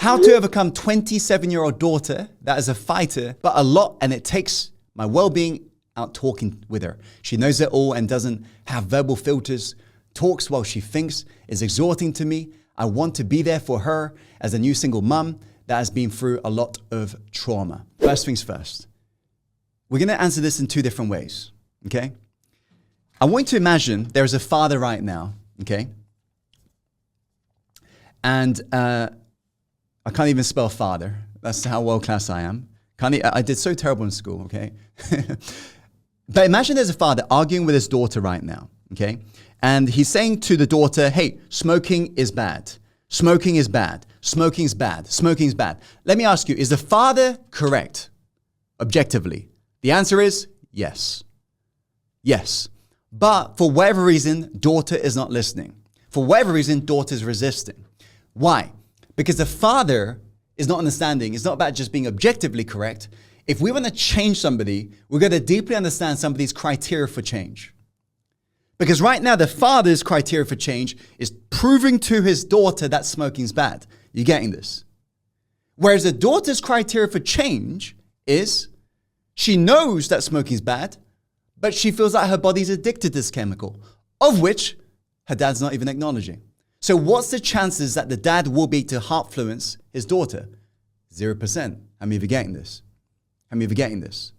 How to overcome 27-year-old daughter that is a fighter, but a lot, and it takes my well-being out talking with her. She knows it all and doesn't have verbal filters, talks while she thinks, is exhorting to me. I want to be there for her as a new single mum that has been through a lot of trauma. First things first, we're going to answer this in two different ways, okay? I want you to imagine there's a father right now, okay? And I can't even spell father. That's how world-class I am. I did so terrible in school, okay? But imagine there's a father arguing with his daughter right now, okay? And he's saying to the daughter, hey, smoking is bad. Smoking is bad. Smoking is bad. Smoking is bad. Let me ask you, is the father correct objectively? The answer is yes. Yes. But for whatever reason, daughter is not listening. For whatever reason, daughter is resisting. Why? Because the father is not understanding. It's not about just being objectively correct. If we want to change somebody, we're going to deeply understand somebody's criteria for change. Because right now, the father's criteria for change is proving to his daughter that smoking is bad. You getting this? Whereas the daughter's criteria for change is she knows that smoking is bad, but she feels like her body's addicted to this chemical, of which her dad's not even acknowledging. So what's the chances that the dad will be to heart-fluence his daughter? 0%. How many of you getting this? How many of you getting this?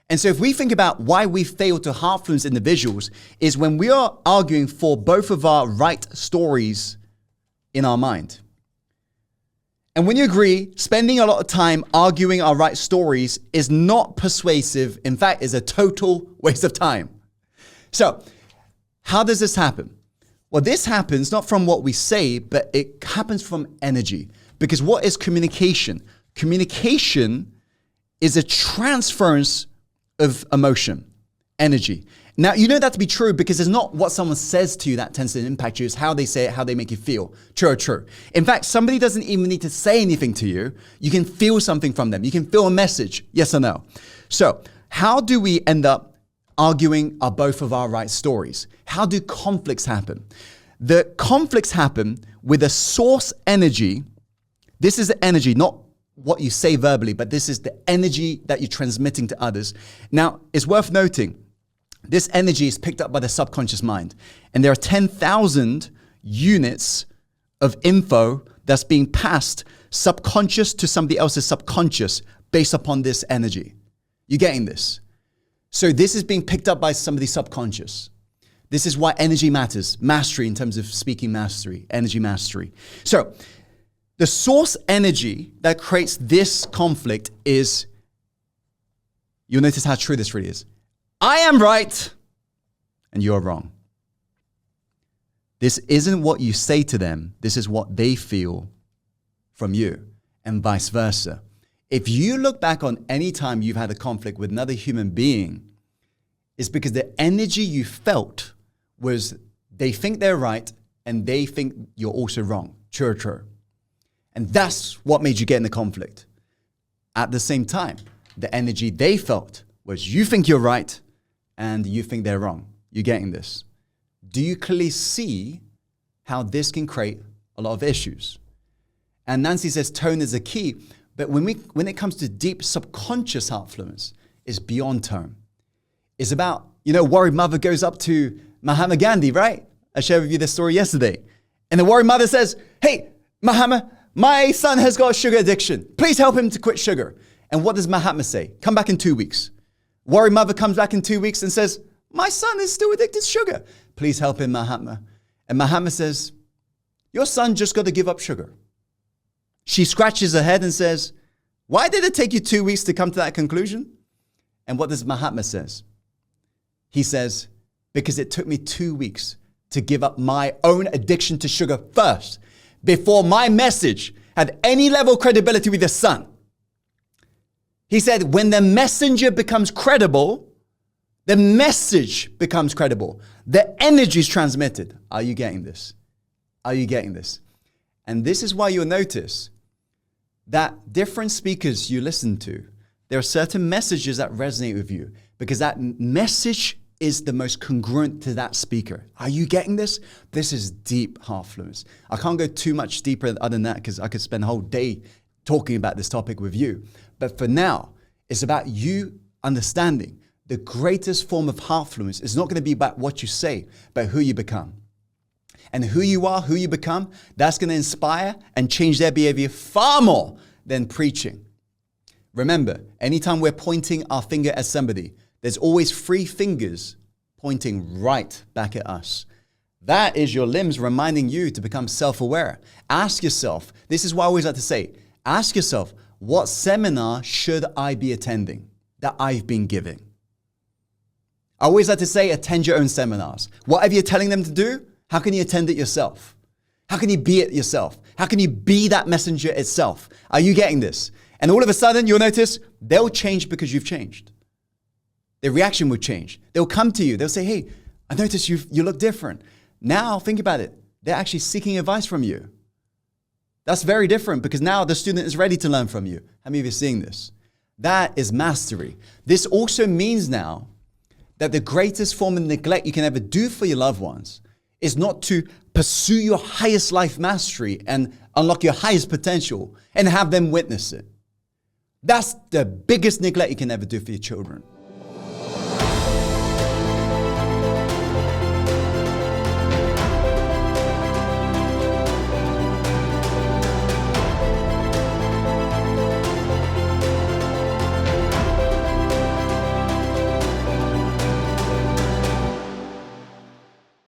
And so if we think about why we fail to heart-fluence individuals is when we are arguing for both of our right stories in our mind. And when you agree, spending a lot of time arguing our right stories is not persuasive. In fact, is a total waste of time. So how does this happen? Well, this happens not from what we say, but it happens from energy. Because what is communication? Communication is a transference of emotion, energy. Now, you know that to be true because it's not what someone says to you that tends to impact you. It's how they say it, how they make you feel. True or true. In fact, somebody doesn't even need to say anything to you. You can feel something from them. You can feel a message, yes or no. So how do we end up arguing are both of our right stories? How do conflicts happen? The conflicts happen with a source energy. This is the energy, not what you say verbally, but this is the energy that you're transmitting to others. Now, it's worth noting, this energy is picked up by the subconscious mind. And there are 10,000 units of info that's being passed subconscious to somebody else's subconscious based upon this energy. You getting this? So this is being picked up by somebody's subconscious. This is why energy matters. Mastery in terms of speaking mastery, energy mastery. So the source energy that creates this conflict is, you'll notice how true this really is. I am right and you're wrong. This isn't what you say to them. This is what they feel from you and vice versa. If you look back on any time you've had a conflict with another human being, it's because the energy you felt was they think they're right and they think you're also wrong. True or true. And that's what made you get in the conflict. At the same time, the energy they felt was you think you're right and you think they're wrong. You're getting this. Do you clearly see how this can create a lot of issues? And Nancy says tone is a key, but when it comes to deep subconscious heart-fluence, it's beyond tone. It's about, worried mother goes up to Mahatma Gandhi, right? I shared with you this story yesterday. And the worried mother says, hey, Mahatma, my son has got a sugar addiction. Please help him to quit sugar. And what does Mahatma say? Come back in 2 weeks. Worried mother comes back in 2 weeks and says, my son is still addicted to sugar. Please help him, Mahatma. And Mahatma says, your son just got to give up sugar. She scratches her head and says, why did it take you 2 weeks to come to that conclusion? And what does Mahatma says? He says, because it took me 2 weeks to give up my own addiction to sugar first, before my message had any level of credibility with the son. He said, when the messenger becomes credible, the message becomes credible. The energy is transmitted. Are you getting this? Are you getting this? And this is why you'll notice that different speakers you listen to, there are certain messages that resonate with you because that message is the most congruent to that speaker. Are you getting this? This is deep heart fluence. I can't go too much deeper other than that because I could spend a whole day talking about this topic with you. But for now, it's about you understanding the greatest form of heart fluence is not going to be about what you say, but who you become. And who you are, who you become, that's going to inspire and change their behavior far more than preaching. Remember, anytime we're pointing our finger at somebody, there's always 3 fingers pointing right back at us. That is your limbs reminding you to become self-aware. Ask yourself, this is what I always like to say, ask yourself, what seminar should I be attending that I've been giving? I always like to say, attend your own seminars. Whatever you're telling them to do, how can you attend it yourself? How can you be it yourself? How can you be that messenger itself? Are you getting this? And all of a sudden, you'll notice they'll change because you've changed. Their reaction will change. They'll come to you. They'll say, hey, I noticed you look different. Now, think about it. They're actually seeking advice from you. That's very different because now the student is ready to learn from you. How many of you are seeing this? That is mastery. This also means now that the greatest form of neglect you can ever do for your loved ones is not to pursue your highest life mastery and unlock your highest potential and have them witness it. That's the biggest neglect you can ever do for your children.